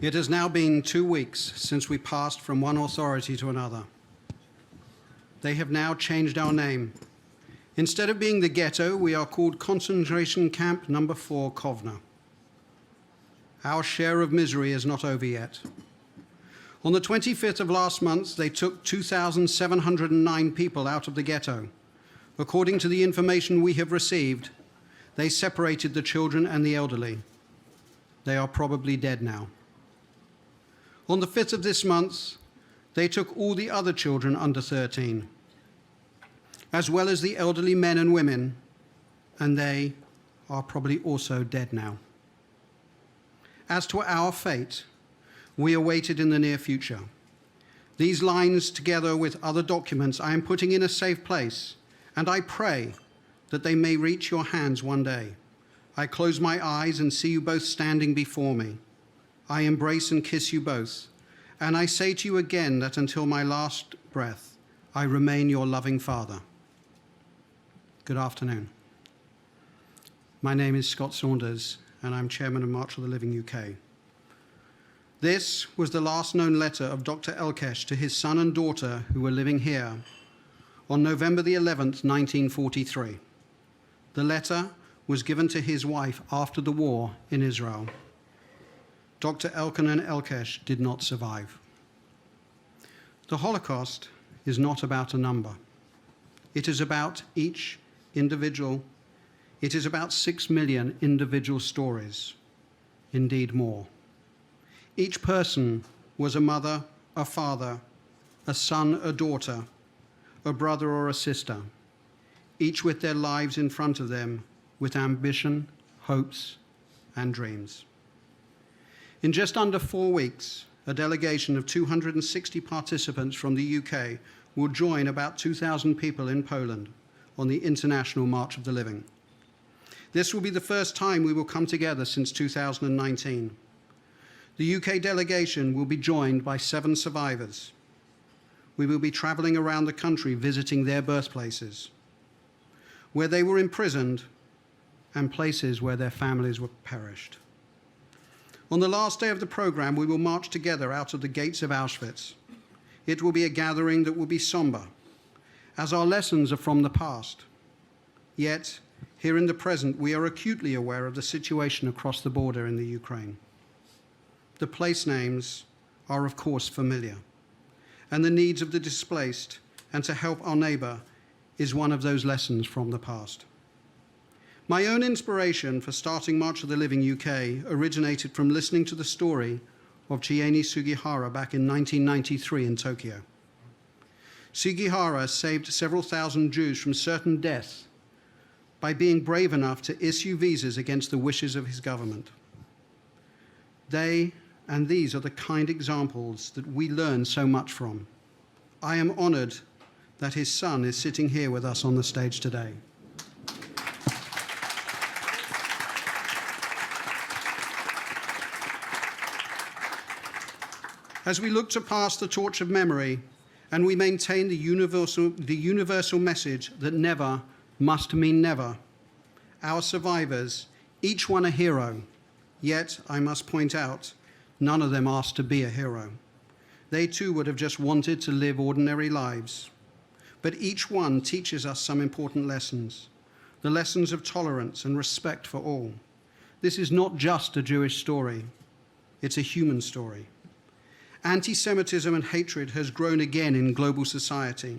It has now been 2 weeks since we passed from one authority to another. They have now changed our name. Instead of being the ghetto, we are called Concentration Camp Number 4, Kovna. Our share of misery is not over yet. On the 25th of last month, they took 2,709 people out of the ghetto. According to the information we have received, they separated the children and the elderly. They are probably dead now. On the 5th of this month, they took all the other children under 13, as well as the elderly men and women, and they are probably also dead now. As to our fate, we await it in the near future. These lines, together with other documents, I am putting in a safe place, and I pray that they may reach your hands one day. I close my eyes and see you both standing before me. I embrace and kiss you both, and I say to you again that until my last breath, I remain your loving father. Good afternoon. My name is Scott Saunders, and I'm chairman of March of the Living UK. This was the last known letter of Dr. Elkesh to his son and daughter who were living here on November the 11th, 1943. The letter was given to his wife after the war in Israel. Dr. Elkanan Elkesh did not survive. The Holocaust is not about a number. It is about each individual. It is about 6 million individual stories, indeed more. Each person was a mother, a father, a son, a daughter, a brother or a sister, each with their lives in front of them, with ambition, hopes, and dreams. In just under 4 weeks, a delegation of 260 participants from the UK will join about 2,000 people in Poland on the International March of the Living. This will be the first time we will come together since 2019. The UK delegation will be joined by 7 survivors. We will be traveling around the country visiting their birthplaces, where they were imprisoned, and places where their families were perished. On the last day of the program, we will march together out of the gates of Auschwitz. It will be a gathering that will be somber, as our lessons are from the past. Yet, here in the present, we are acutely aware of the situation across the border in the Ukraine. The place names are, of course, familiar, and the needs of the displaced and to help our neighbor is one of those lessons from the past. My own inspiration for starting March of the Living UK originated from listening to the story of Chiene Sugihara back in 1993 in Tokyo. Sugihara saved several thousand Jews from certain death by being brave enough to issue visas against the wishes of his government. These are the kind examples that we learn so much from. I am honored that his son is sitting here with us on the stage today. As we look to pass the torch of memory and we maintain the universal message that never must mean never, our survivors, each one a hero, yet I must point out, none of them asked to be a hero. They too would have just wanted to live ordinary lives. But each one teaches us some important lessons, the lessons of tolerance and respect for all. This is not just a Jewish story, it's a human story. Anti-Semitism and hatred has grown again in global society.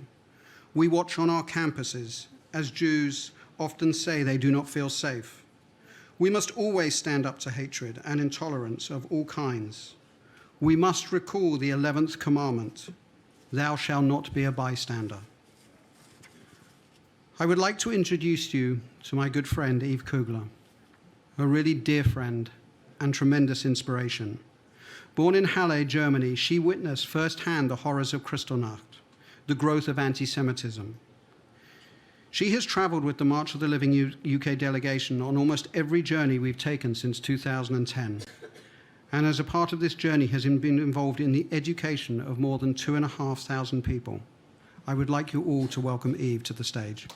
We watch on our campuses as Jews often say they do not feel safe. We must always stand up to hatred and intolerance of all kinds. We must recall the 11th commandment, thou shalt not be a bystander. I would like to introduce you to my good friend Eve Kugler, a really dear friend and tremendous inspiration. Born in Halle, Germany, she witnessed firsthand the horrors of Kristallnacht, the growth of anti-Semitism. She has traveled with the March of the Living UK delegation on almost every journey we've taken since 2010. And as a part of this journey has been involved in the education of more than 2,500 people. I would like you all to welcome Eve to the stage.